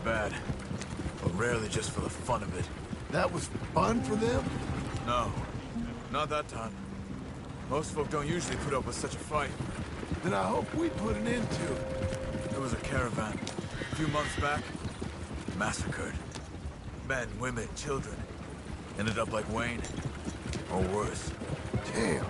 bad, but rarely just for the fun of it. That was fun for them? No, not that time. Most folk don't usually put up with such a fight. Then I hope we put an end to it. There was a caravan a few months back, massacred. Men, women, children. Ended up like Wayne, or worse. Damn.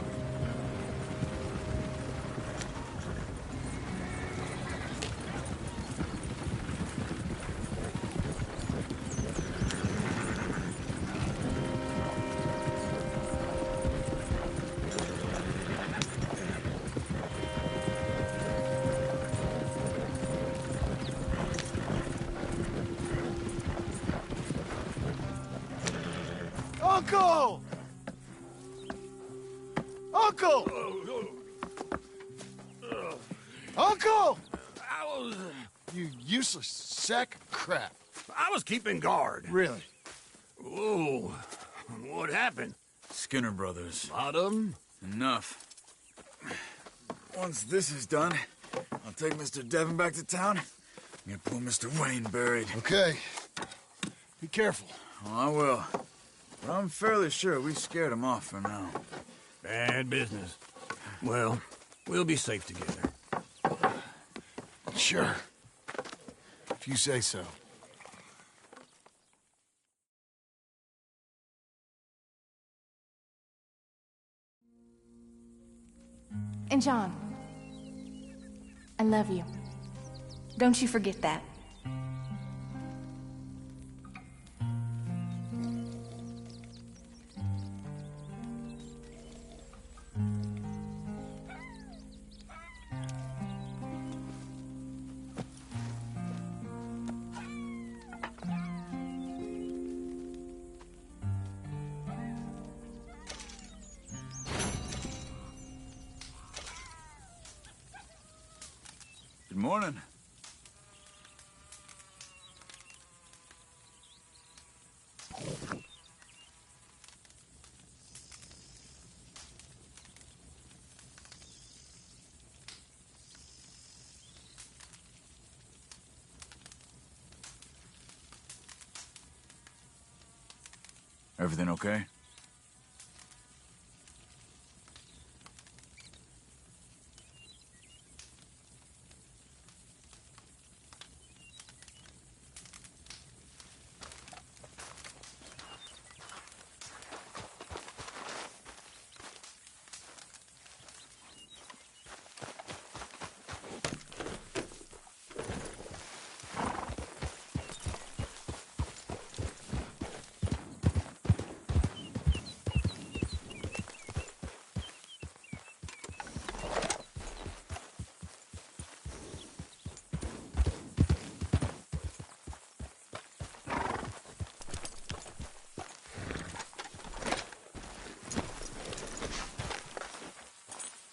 Uncle! Uncle! Uncle! You useless sack of crap. I was keeping guard. Really? Whoa. What happened? Skinner brothers. Lot of them? Enough. Once this is done, I'll take Mr. Devon back to town. Get poor Mr. Wayne buried. Okay. Be careful. Oh, I will. But I'm fairly sure we scared him off for now. Bad business. Well, we'll be safe together. Sure. If you say so. And John, I love you. Don't you forget that. Good morning. Everything okay?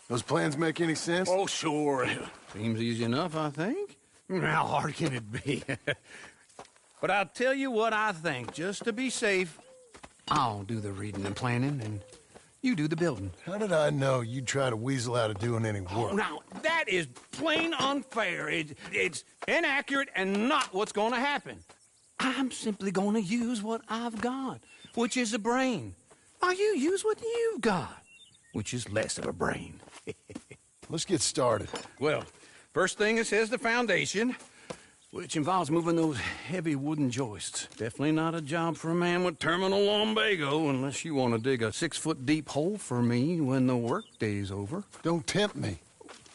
Those plans make any sense? Oh, sure. Seems easy enough, I think. How hard can it be? But I'll tell you what I think. Just to be safe, I'll do the reading and planning, and you do the building. How did I know you'd try to weasel out of doing any Oh, work? now, that is plain unfair. It's inaccurate and not what's going to happen. I'm simply going to use what I've got, which is a brain. While you use what you've got, which is less of a brain. Let's get started. Well, first thing it says the foundation, which involves moving those heavy wooden joists. Definitely not a job for a man with terminal lumbago unless you want to dig a 6-foot deep hole for me when the workday's over. Don't tempt me.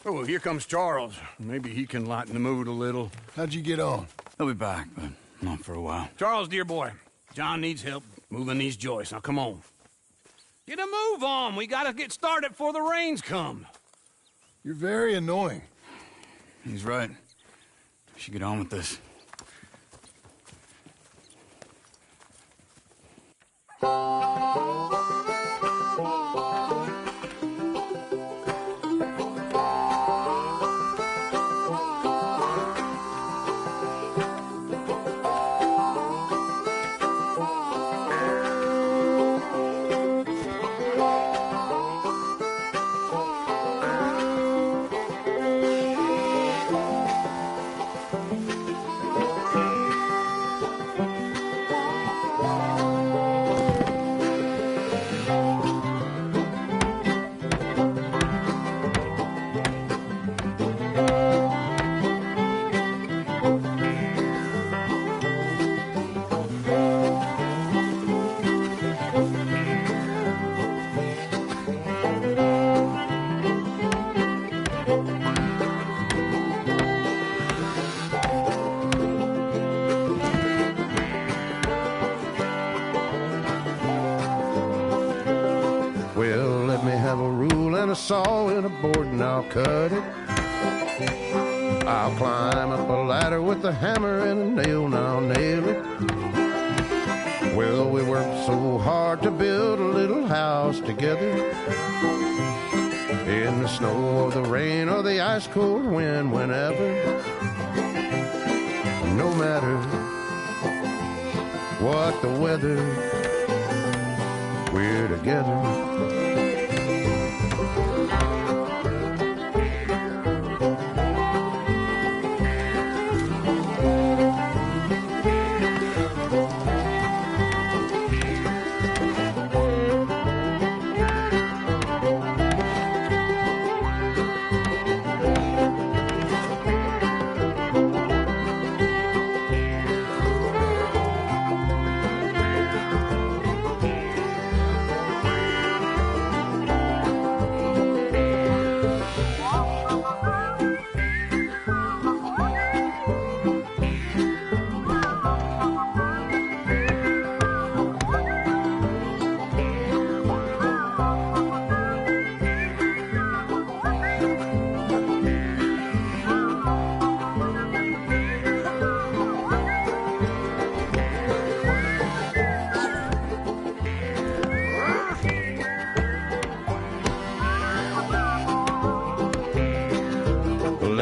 Oh, here comes Charles. Maybe he can lighten the mood a little. How'd you get on? He'll be back, but not for a while. Charles, dear boy, John needs help moving these joists. Now, come on. Get a move on. We gotta get started before the rains come. You're very annoying. He's right. We should get on with this. saw in a board and I'll cut it. I'll climb up a ladder with a hammer and a nail and I'll nail it. Well, we worked so hard to build a little house together. In the snow or the rain or the ice cold wind, whenever. No matter what the weather, we're together.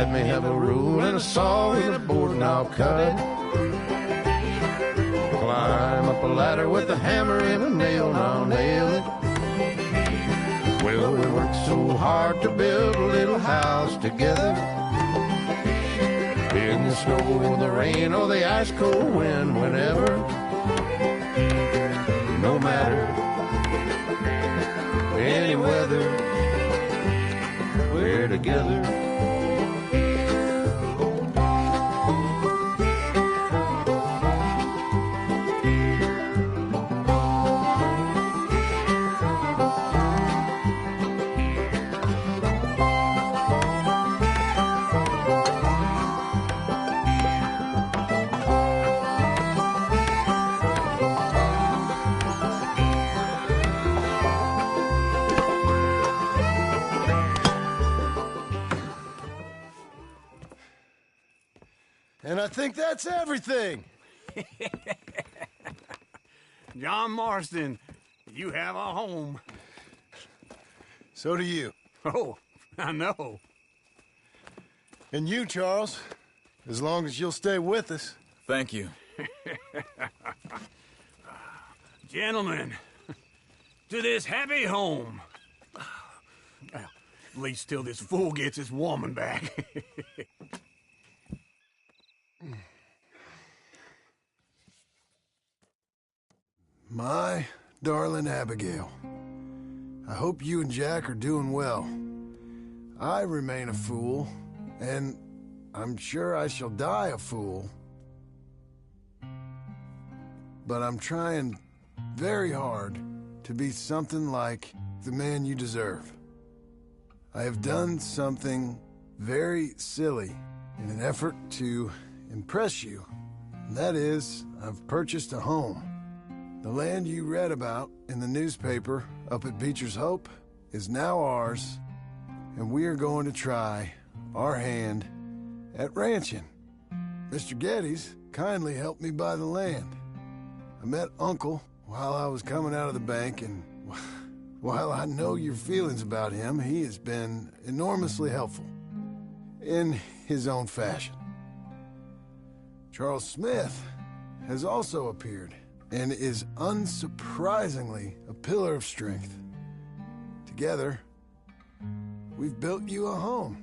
Let me have a rule and a saw and a board and I'll cut it. Climb up a ladder with a hammer and a nail and I'll nail it. Well, we worked so hard to build a little house together. In the snow or the rain or the ice cold wind, whenever. No matter any weather, we're together. And I think that's everything. John Marston, you have a home. So do you. Oh, I know. And you, Charles, as long as you'll stay with us. Thank you. Gentlemen, to this happy home. Well, at least till this fool gets his woman back. My darling Abigail, I hope you and Jack are doing well. I remain a fool, and I'm sure I shall die a fool. But I'm trying very hard to be something like the man you deserve. I have done something very silly in an effort to impress you. And that is, I've purchased a home. The land you read about in the newspaper up at Beecher's Hope is now ours, and we are going to try our hand at ranching. Mr. Geddes kindly helped me buy the land. I met Uncle while I was coming out of the bank, and while I know your feelings about him, he has been enormously helpful in his own fashion. Charles Smith has also appeared and is unsurprisingly a pillar of strength. Together, we've built you a home.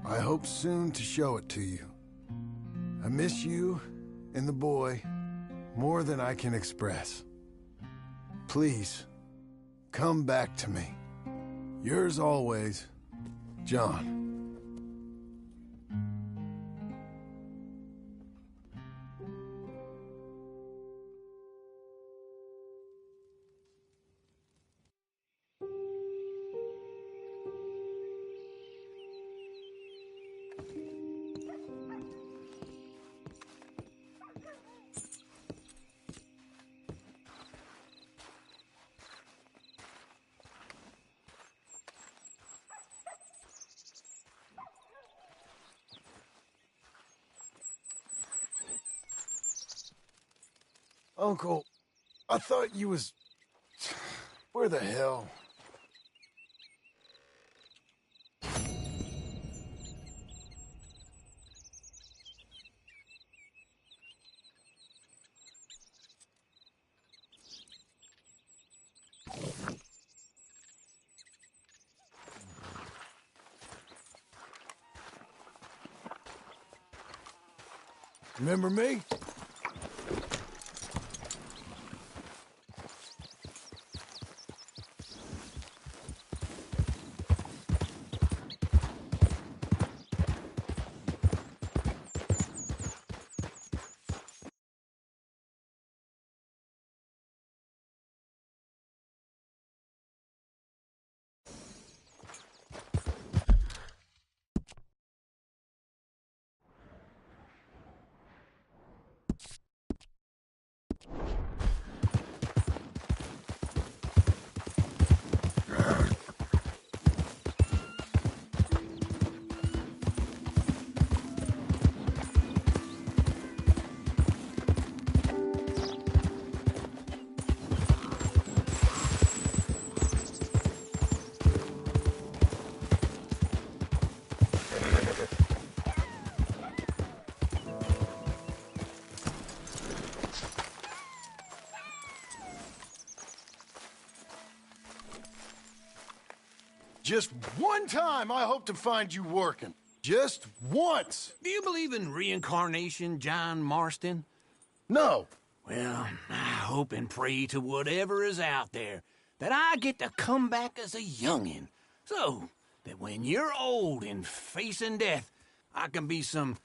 I hope soon to show it to you. I miss you and the boy more than I can express. Please, come back to me. Yours always, John. Uncle, I thought you was... Where the hell? Remember me? Just one time I hope to find you working. Just once. Do you believe in reincarnation, John Marston? No. Well, I hope and pray to whatever is out there that I get to come back as a youngin', so that when you're old and facing death, I can be some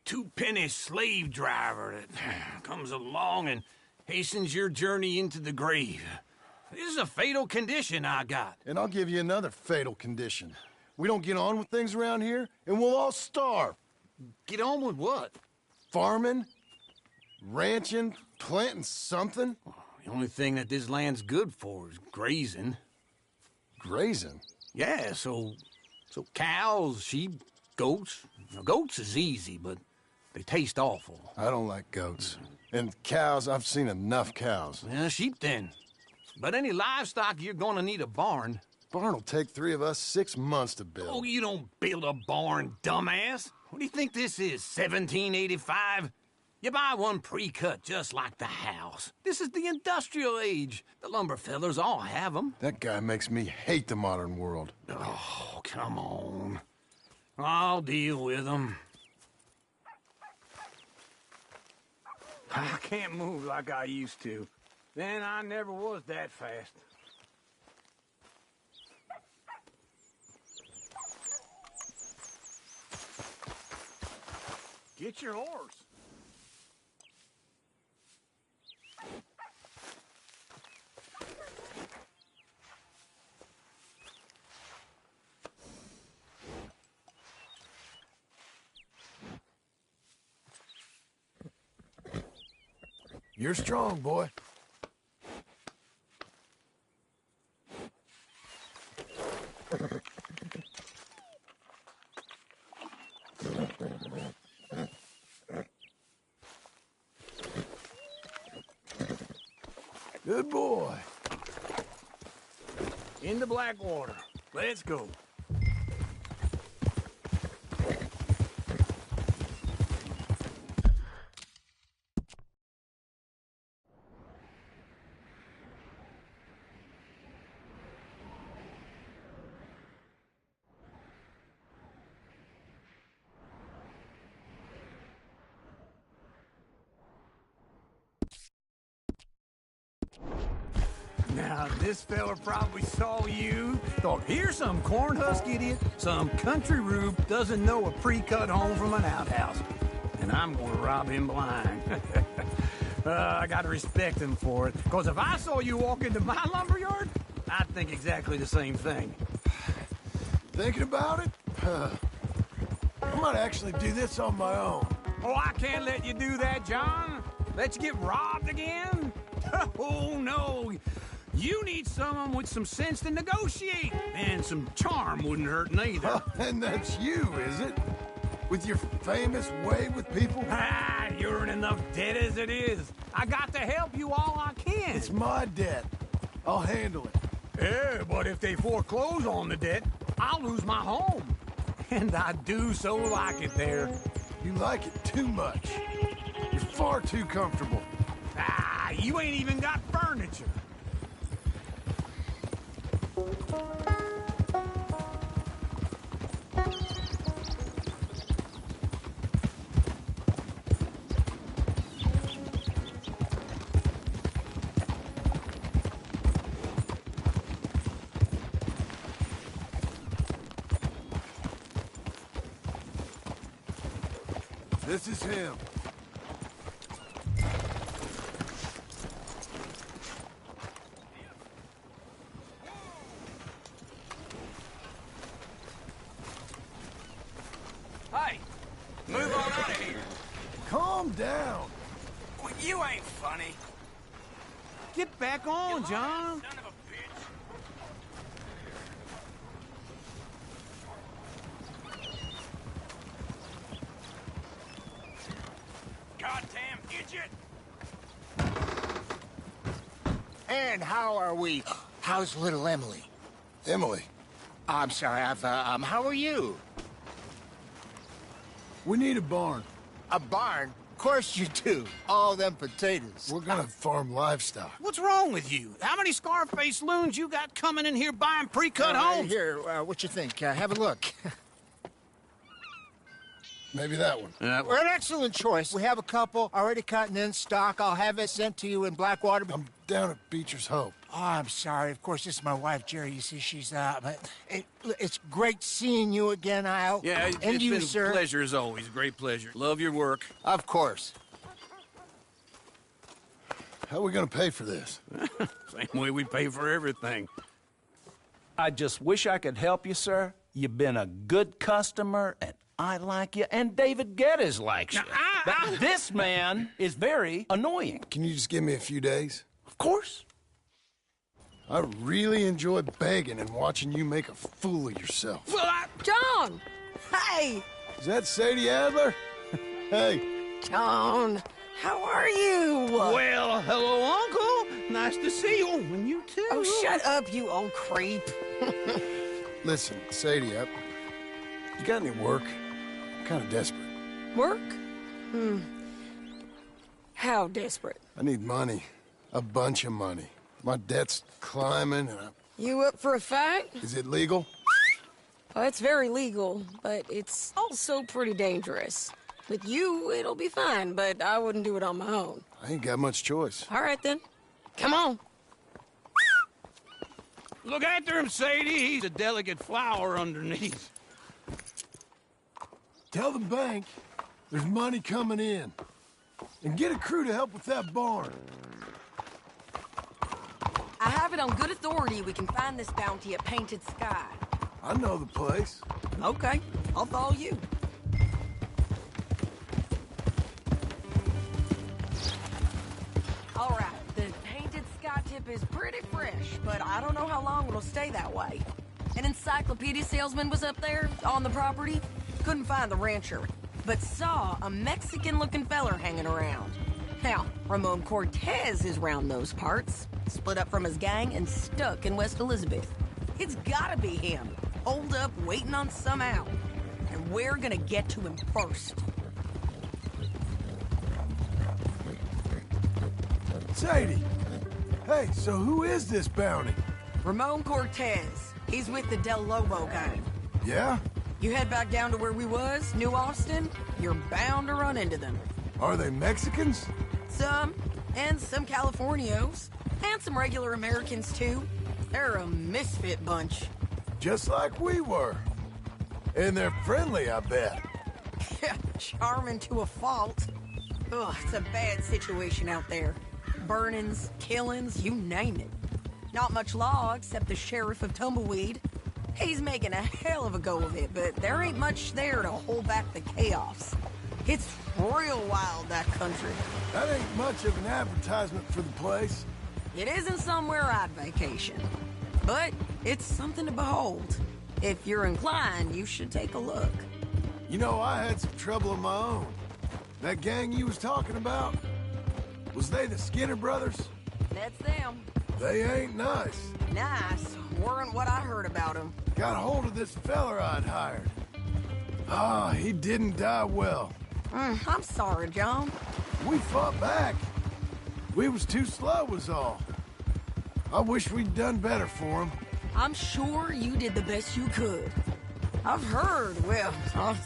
two-penny slave driver that comes along and hastens your journey into the grave. This is a fatal condition I got. And I'll give you another fatal condition. We don't get on with things around here, and we'll all starve. Get on with what? Farming, ranching, planting something. The only thing that this land's good for is grazing. Grazing? Yeah, so cows, sheep, goats. Now, goats is easy, but they taste awful. I don't like goats. And cows, I've seen enough cows. Well, sheep then. But any livestock, you're gonna need a barn. Barn will take 3 of us 6 months to build. Oh, you don't build a barn, dumbass. What do you think this is, 1785? You buy one pre-cut just like the house. This is the industrial age. The lumber fellers all have them. That guy makes me hate the modern world. Oh, come on. I'll deal with them. I can't move like I used to. Then I never was that fast. Get your horse. You're strong, boy. Good boy. In the Blackwater. Let's go. Now, this fella probably saw you, thought, here's some corn-husk idiot, some country rube doesn't know a pre-cut home from an outhouse. And I'm gonna rob him blind. I gotta respect him for it, because if I saw you walk into my lumberyard, I'd think exactly the same thing. Thinking about it? I might actually do this on my own. Oh, I can't let you do that, John. Let you get robbed again? Oh, no. You need someone with some sense to negotiate. And some charm wouldn't hurt neither. And that's you, is it? With your famous way with people? Ah, you're in enough debt as it is. I got to help you all I can. It's my debt. I'll handle it. Yeah, but if they foreclose on the debt, I'll lose my home. And I do so like it there. You like it too much. You're far too comfortable. Ah, you ain't even got furniture. This is him. Hey, move on out of here. Calm down. Well, you ain't funny. Get back on, John. Son of a bitch. Goddamn idiot! And how are we? How's little Emily? Emily, I'm sorry, how are you? we need a barn. A barn? Of course you do. All them potatoes. We're gonna farm livestock. What's wrong with you? How many Scarface loons you got coming in here buying pre-cut homes? Here, what you think? Have a look. Maybe that one. We're an excellent choice. We have a couple already cut and in stock. I'll have it sent to you in Blackwater. I'm down at Beecher's Hope. Oh, I'm sorry. Of course, this is my wife, Jerry. You see, she's, it's great seeing you again, Al. Yeah, and it's you, been sir. a pleasure as always. Great pleasure. Love your work. Of course. How are we gonna pay for this? Same way we pay for everything. I just wish I could help you, sir. You've been a good customer, and I like you, and David Geddes likes you. But this man is very annoying. Can you just give me a few days? Of course. I really enjoy begging and watching you make a fool of yourself. John! Hey! Is that Sadie Adler? Hey, John, how are you? Well, hello, Uncle. Nice to see you. And you too. Oh, shut up, you old creep. listen, Sadie, you got any work? I'm kind of desperate. Work? How desperate? I need money. A bunch of money. My debt's climbing, and You up for a fight? Is it legal? Well, it's very legal, but it's also pretty dangerous. With you, it'll be fine, but I wouldn't do it on my own. I ain't got much choice. All right, then. Come on. Look after him, Sadie. He's a delicate flower underneath. Tell the bank there's money coming in. And get a crew to help with that barn. I have it on good authority we can find this bounty at Painted Sky. I know the place. Okay, I'll follow you. All right, the Painted Sky tip is pretty fresh, but I don't know how long it'll stay that way. An encyclopedia salesman was up there on the property. Couldn't find the rancher, but saw a Mexican-looking feller hanging around. Now, Ramon Cortez is round those parts, split up from his gang and stuck in West Elizabeth. It's gotta be him, holed up waiting on some out. And we're gonna get to him first. Sadie! Hey, so who is this bounty? Ramon Cortez. He's with the Del Lobo gang. Yeah? You head back down to where we was, New Austin, you're bound to run into them. Are they Mexicans? Some, and some Californios, and some regular Americans too. They're a misfit bunch. Just like we were. And they're friendly, I bet. Charming to a fault. Ugh, it's a bad situation out there. Burnings, killings, you name it. Not much law except the sheriff of Tumbleweed. He's making a hell of a go of it, but there ain't much there to hold back the chaos. It's real wild, that country. That ain't much of an advertisement for the place. It isn't somewhere I'd vacation, but it's something to behold. If you're inclined, you should take a look. You know, I had some trouble of my own. That gang you was talking about, was they the Skinner brothers? That's them. They ain't nice. Nice. Weren't what I heard about them. Got hold of this feller I'd hired. Ah, he didn't die well. I'm sorry, John. We fought back. We was too slow was all. I wish we'd done better for him. I'm sure you did the best you could. I've heard, well,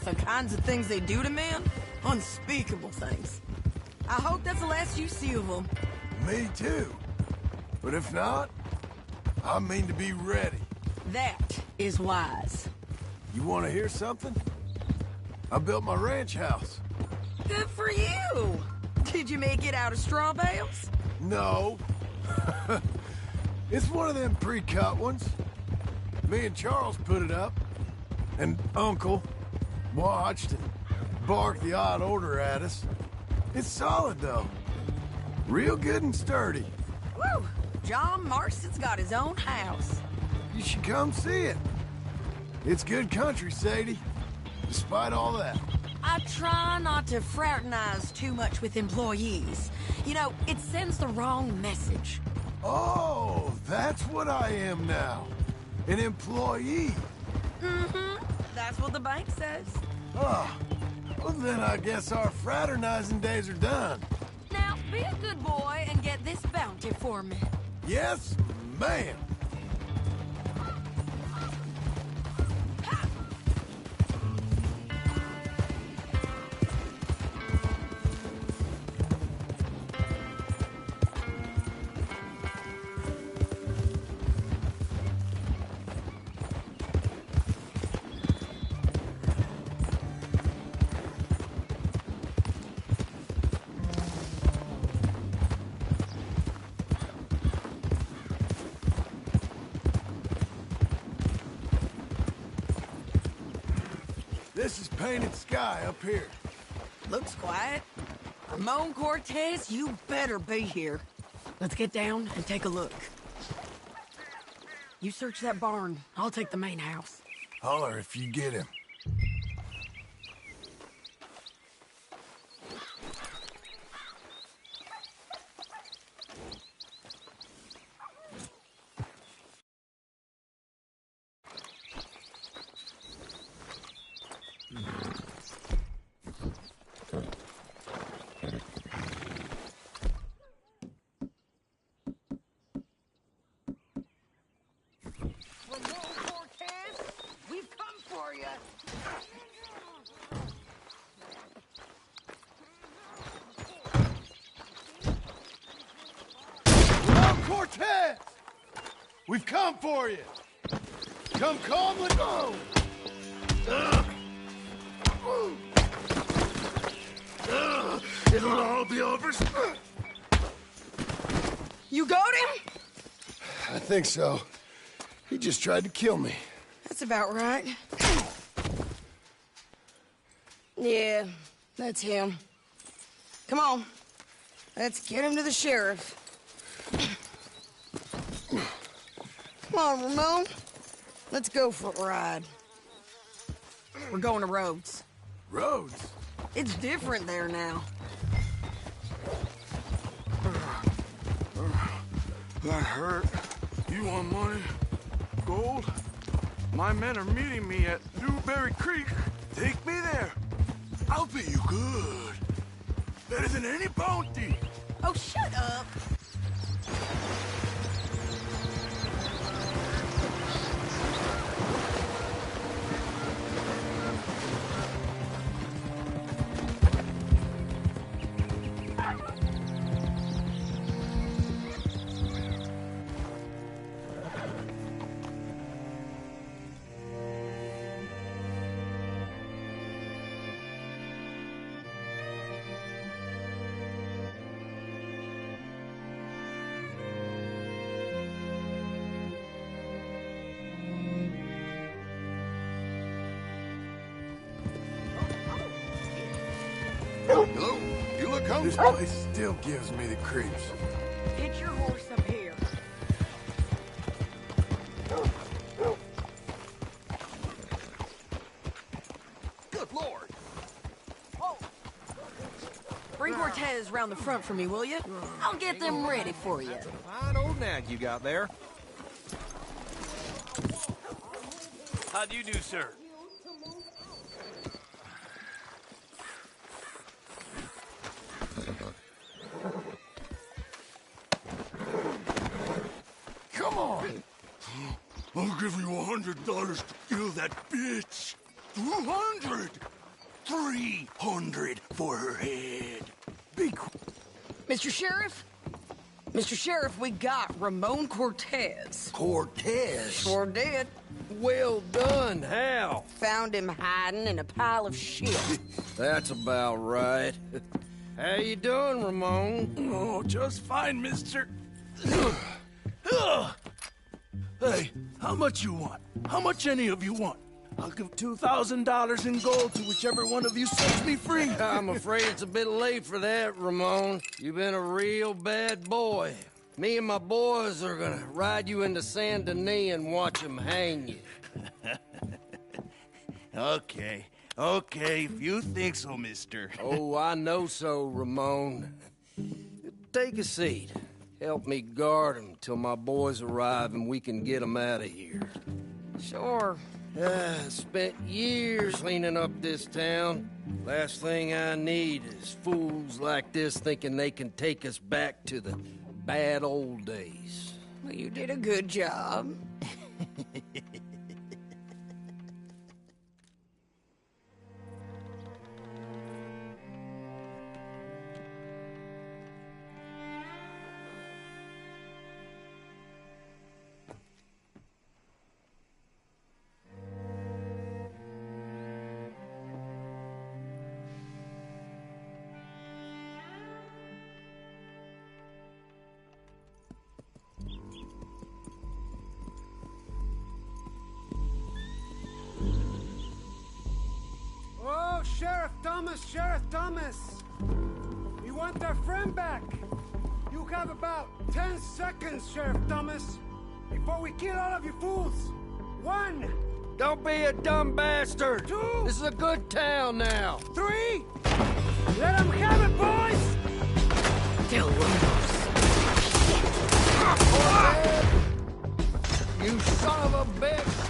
the kinds of things they do to men. Unspeakable things. I hope that's the last you see of them. Me too. But if not, I mean to be ready. That is wise. You want to hear something? I built my ranch house. Good for you. Did you make it out of straw bales? No. It's one of them pre-cut ones. Me and Charles put it up. And Uncle watched and barked the odd order at us. It's solid, though. Real good and sturdy. Woo! John Marston's got his own house. You should come see it. It's good country, Sadie. Despite all that. I try not to fraternize too much with employees. You know, it sends the wrong message. Oh, that's what I am now. An employee. Mm-hmm. That's what the bank says. Oh, well then I guess our fraternizing days are done. Now, be a good boy and get this bounty for me. Yes, ma'am. This is Painted Sky up here. Looks quiet. Ramon Cortez, you better be here. Let's get down and take a look. You search that barn. I'll take the main house. Holler if you get him. Cortez! We've come for you! Come calmly go! It'll all be over. You got him? I think so. He just tried to kill me. That's about right. Yeah, that's him. Come on. Let's get him to the sheriff. Come on, Ramon. Let's go for a ride. We're going to Rhodes. Rhodes? It's different there now. That hurt. You want money? Gold? My men are meeting me at Newberry Creek. Take me there. I'll pay you good. Better than any bounty. Oh, shut up. Hello? You look hungry. This place still gives me the creeps. Get your horse up here. Good Lord. around the front for me, will you? I'll get them ready for you. Fine old nag you got there. How do you do, sir? Come on! I'll give you $100 to kill that bitch. 200! 300 for her head. Be quick. Mr. Sheriff? Mr. Sheriff, we got Ramon Cortez. Cortez? Sure did. Well done, Hal. Found him hiding in a pile of shit. That's about right. How you doing, Ramon? Oh, just fine, mister. Hey, how much you want? How much any of you want? I'll give $2,000 in gold to whichever one of you sets me free. I'm afraid it's a bit late for that, Ramon. You've been a real bad boy. Me and my boys are gonna ride you into Saint Denis and watch them hang you. Okay, if you think so, mister. Oh, I know so, Ramon. Take a seat. Help me guard them till my boys arrive and we can get them out of here. Sure. Spent years cleaning up this town. Last thing I need is fools like this thinking they can take us back to the bad old days. Well, you did a good job. Sheriff Thomas! We want our friend back! You have about 10 seconds, Sheriff Thomas, before we kill all of you fools! 1! Don't be a dumb bastard! 2! This is a good town now! 3! Let them have it, boys! Tell You son of a bitch!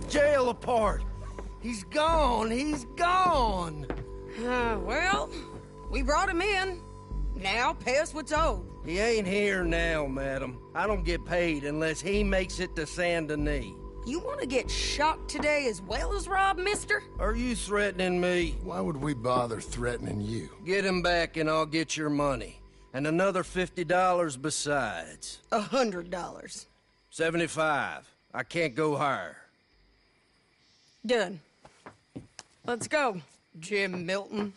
Jail apart. He's gone. He's gone. Well, we brought him in. Now pay us what's owed. He ain't here now, madam. I don't get paid unless he makes it to Saint Denis. You want to get shot today as well as Rob, mister? Are you threatening me? Why would we bother threatening you? Get him back and I'll get your money. And another $50 besides. $100. 75. I can't go higher. Done. Let's go, Jim Milton.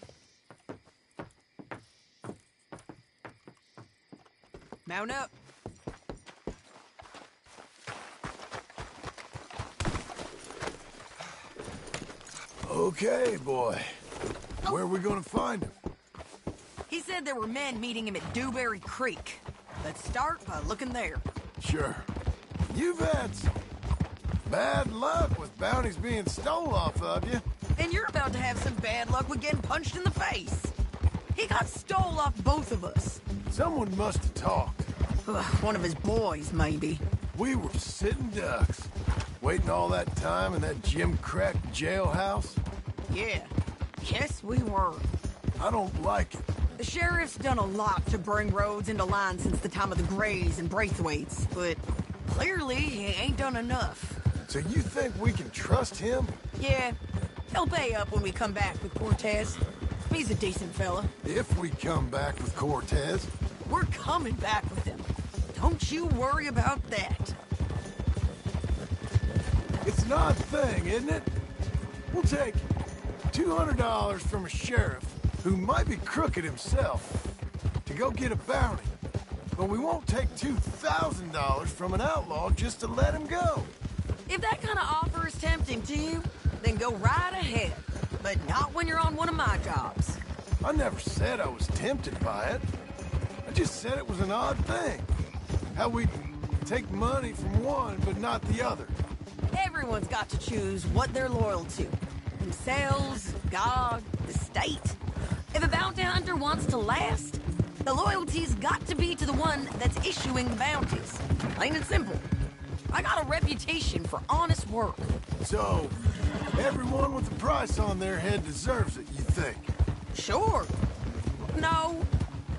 Mount up. Okay, boy. Where are we gonna find him? He said there were men meeting him at Dewberry Creek. Let's start by looking there. Sure. You vets, bad luck with bounties being stole off of you. And you're about to have some bad luck with getting punched in the face. He got stole off both of us. Someone must have talked. One of his boys, maybe. We were sitting ducks, waiting all that time in that gim-crack jailhouse. Yeah. Yes, we were. I don't like it. The sheriff's done a lot to bring roads into line since the time of the Grays and Braithwaites, but clearly he ain't done enough. So you think we can trust him? Yeah. He'll pay up when we come back with Cortez. He's a decent fella. If we come back with Cortez. We're coming back with him. Don't you worry about that. It's an odd thing, isn't it? We'll take $200 from a sheriff who might be crooked himself to go get a bounty. But we won't take $2,000 from an outlaw just to let him go. If that kind of offer is tempting to you, then go right ahead. But not when you're on one of my jobs. I never said I was tempted by it. I just said it was an odd thing. How we take money from one but not the other. Everyone's got to choose what they're loyal to. Themselves, God, the state. If a bounty hunter wants to last, the loyalty's got to be to the one that's issuing the bounties. Plain and simple. I got a reputation for honest work. So, everyone with a price on their head deserves it, you think? Sure. No,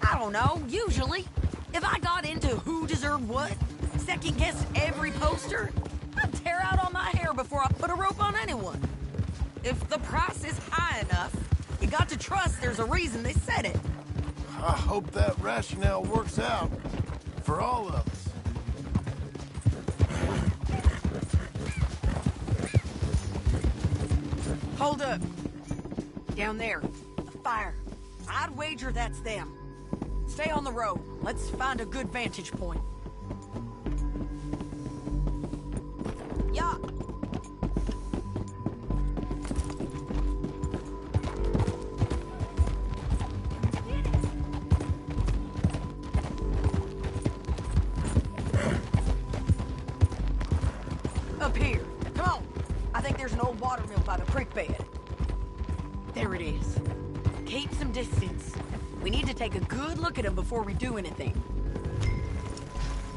I don't know, usually. If I got into who deserved what, second-guessed every poster, I'd tear out all my hair before I put a rope on anyone. If the price is high enough, you got to trust there's a reason they said it. I hope that rationale works out for all of us. Hold up. Down there. A fire. I'd wager that's them. Stay on the road. Let's find a good vantage point. Yeah. Up here. Come on. I think there's an old water mill by the creek bed. There it is. Keep some distance. We need to take a good look at him before we do anything.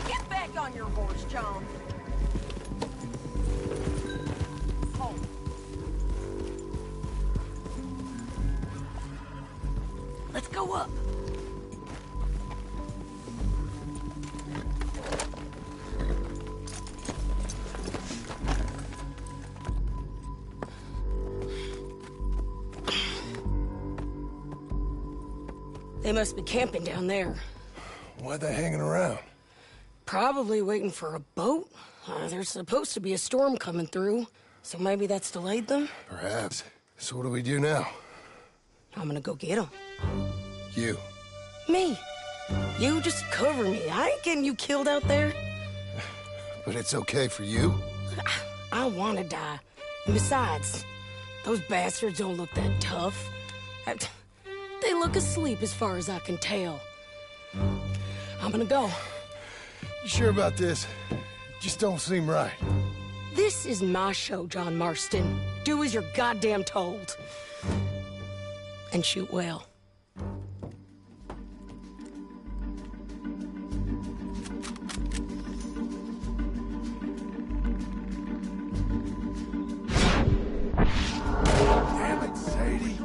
Get back on your horse, John. Hold. Let's go up. They must be camping down there. Why are they hanging around? Probably waiting for a boat. There's supposed to be a storm coming through, so maybe that's delayed them? Perhaps. So what do we do now? I'm gonna go get them. You. Me. You just cover me. I ain't getting you killed out there. But it's okay for you? I wanna die. And besides, those bastards don't look that tough. They look asleep as far as I can tell. I'm gonna go. You sure about this? Just don't seem right. This is my show, John Marston. Do as you're goddamn told. And shoot well. Damn it, Sadie.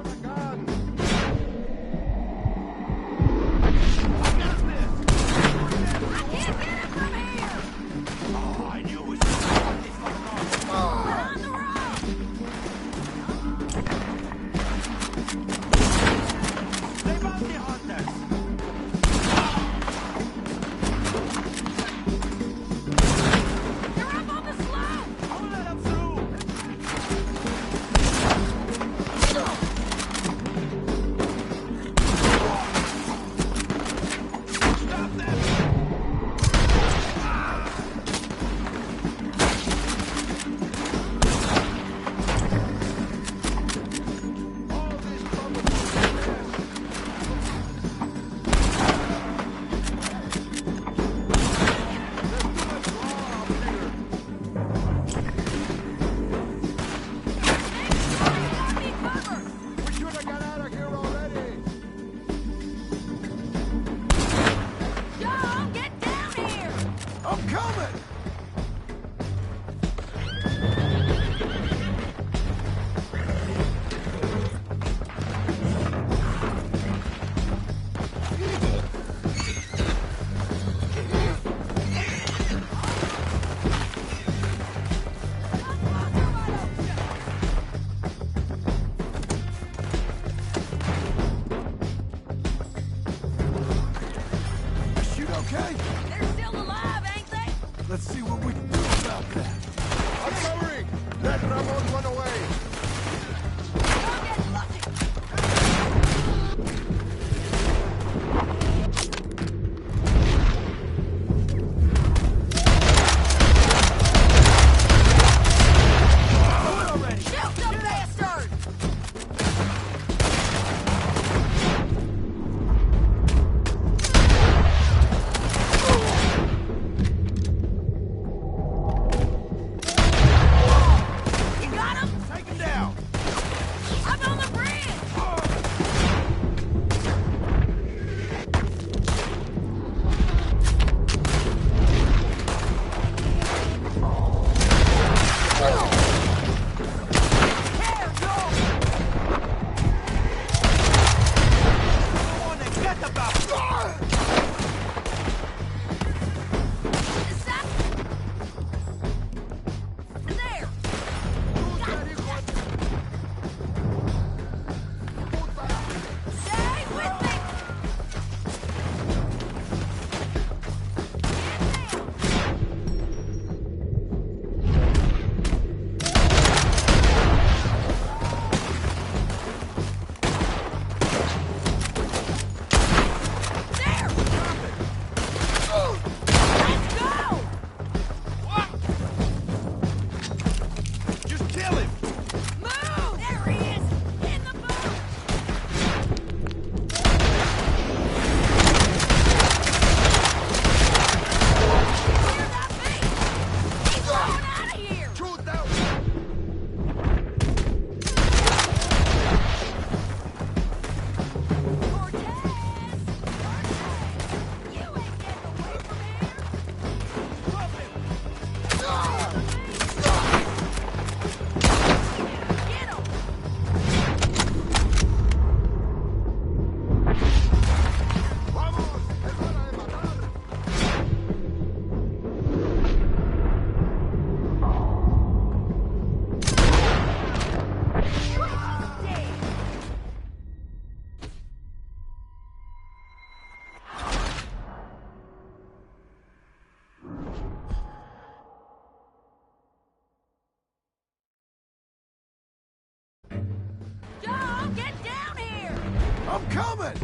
I'm coming!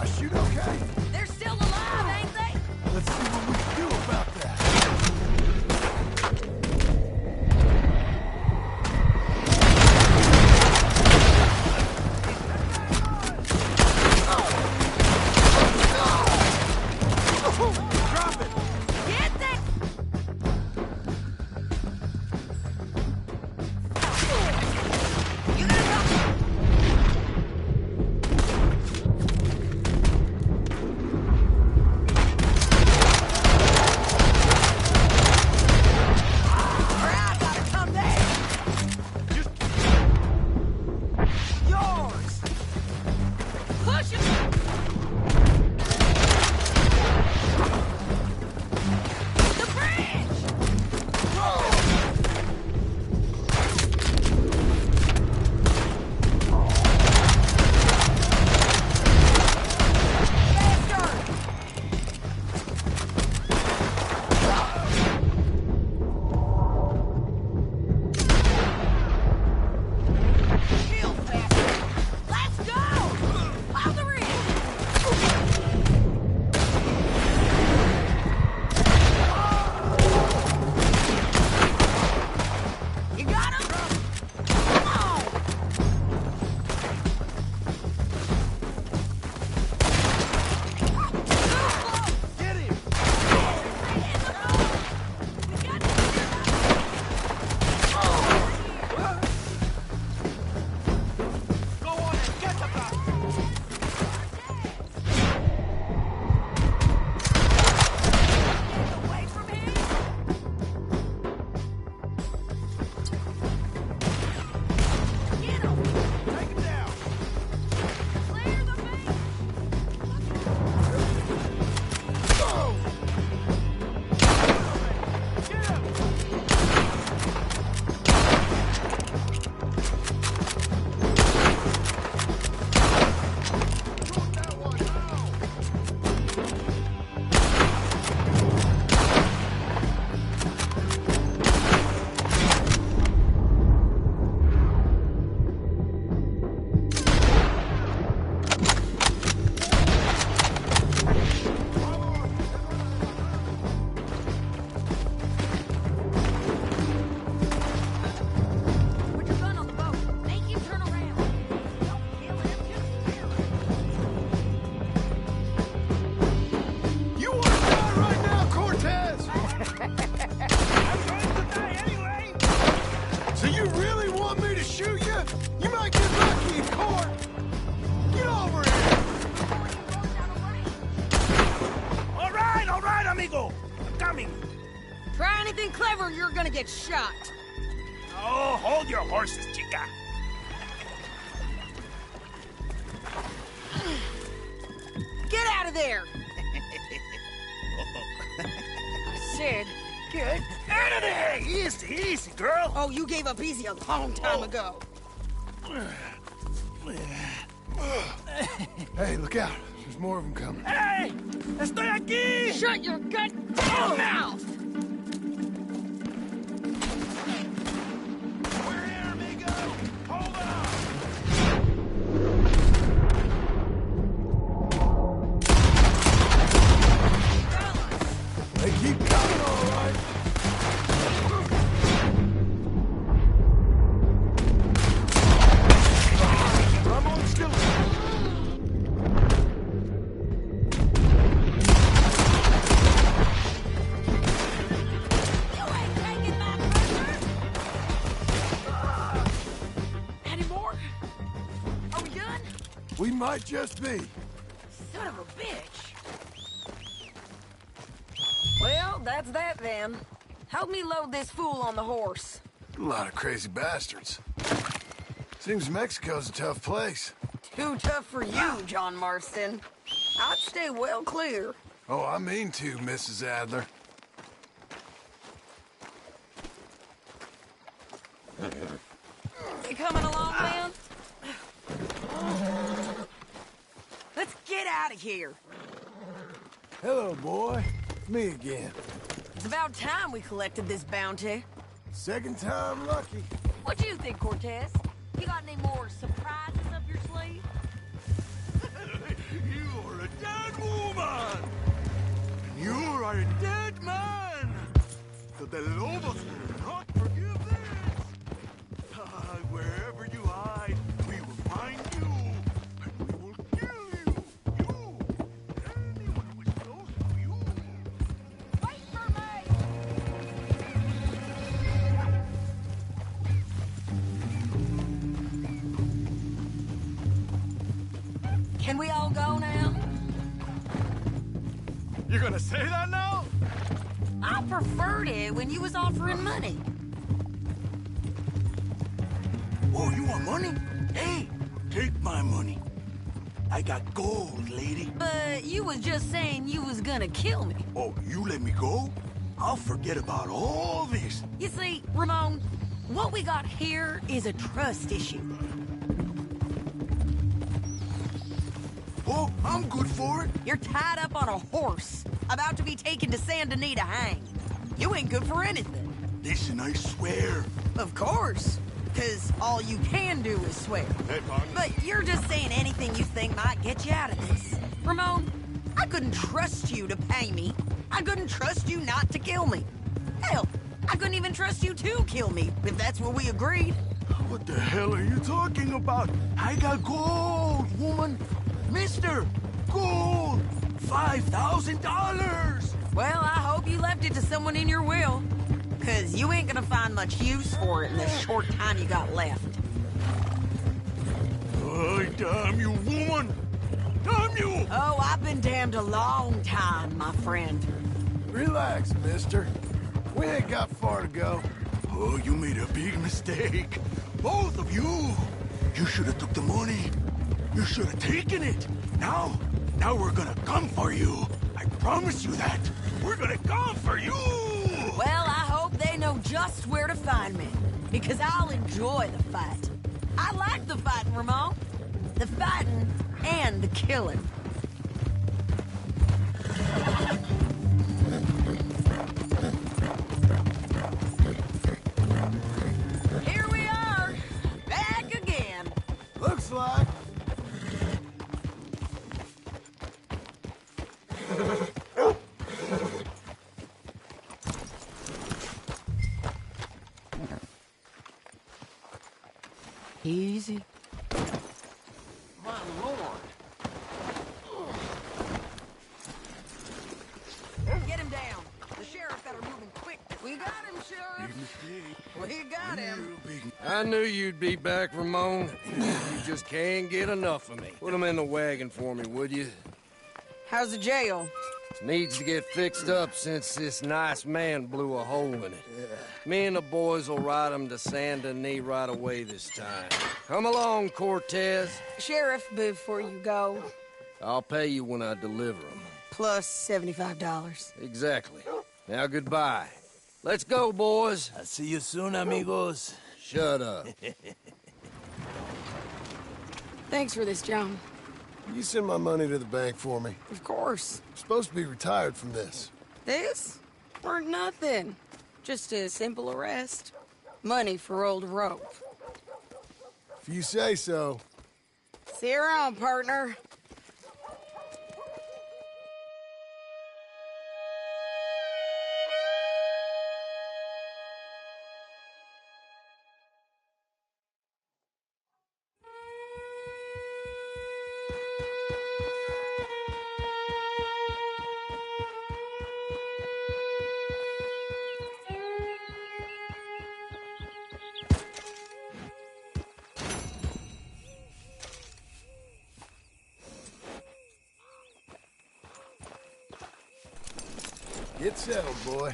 I shoot okay? They're still alive, ain't they? Let's see what we can do about that. Drop it! Get that! You gotta go! Alright, gotta come there! Yours! Push it! The bridge! Faster! Real faster! Let's go! Pile the ridge! You got him? Come on! Get him! Go on and get the bastard! Away from him! Get him! Take him down! Clear the main! Get him! Shoot that one now! Put your gun on the boat. Make him turn around. Don't kill him, just kill him. You want to die right now, Cortez? I'm going to die anyway! So you really want me to shoot you? You might get lucky in court. Get over here. All right, amigo! I'm coming! Try anything clever, you're gonna get shot. Oh, hold your horses, chica! Get out of there! I said, get Out of there! Easy, easy, girl! Oh, you gave up easy a long time ago. Hey, look out. There's more of them coming. Hey! Estoy aquí! Shut your goddamn mouth! We're here, amigo! Hold on! They keep coming, all right. I'm on skeleton. You ain't taking my pressure! Any more? Are we done? We might just be. Son of a bitch! Well, that's that then. Help me load this fool on the horse. A lot of crazy bastards. Seems Mexico's a tough place. Too tough for you, John Marston. I'd stay well clear. Oh, I mean to, Mrs. Adler. You coming along, man? of here. Hello, boy. Me again. It's about time we collected this bounty. Second time lucky. What do you think, Cortez? You got any more surprises up your sleeve? You are a dead woman! And you are a dead man! The Lobos will not forgive this! Wherever you hide, we will find you! And we will kill you! You! Anyone who is close to you! Wait for me! Can we all go now? You're gonna say that now? I preferred it when you was offering money. Oh, you want money? Hey, take my money. I got gold, lady. But you was just saying you was gonna kill me. Oh, you let me go? I'll forget about all this. You see, Ramon, what we got here is a trust issue. Oh, I'm good for it. You're tied up on a horse, about to be taken to Saint Denis to hang. You ain't good for anything. Listen, I swear. Of course, because all you can do is swear. Hey, partner. But you're just saying anything you think might get you out of this. Ramon, I couldn't trust you to pay me. I couldn't trust you not to kill me. Hell, I couldn't even trust you to kill me, if that's what we agreed. What the hell are you talking about? I got gold, woman. Mister, gold. $5,000. Well, I hope you left it to someone in your will. Because you ain't gonna find much use for it in the short time you got left. Oh, damn you, woman. Damn you. Oh, I've been damned a long time, my friend. Relax, mister. We ain't got far to go. Oh, you made a big mistake. Both of you. You should have took the money. You should have taken it. Now we're gonna come for you. I promise you that. We're gonna come for you. Well, I hope they know just where to find me. Because I'll enjoy the fight. I like the fighting, Ramon. The fighting and the killing. Here we are. Back again. Looks like. Easy. My lord. Get him down. The sheriff better move him quick. We got him, Sheriff. We got him. I knew you'd be back, Ramon. You just can't get enough of me. Put him in the wagon for me, would you? How's the jail? Needs to get fixed up since this nice man blew a hole in it. Me and the boys will ride him to Saint Denis right away this time. Come along, Cortez. Sheriff, before you go, I'll pay you when I deliver him. plus $75. Exactly. Now, goodbye. Let's go, boys. I'll see you soon, amigos. Shut up. Thanks for this, John. You send my money to the bank for me. Of course. I'm supposed to be retired from this. This? Weren't nothing. Just a simple arrest. Money for old rope. If you say so. See you around, partner. Get settled, boy.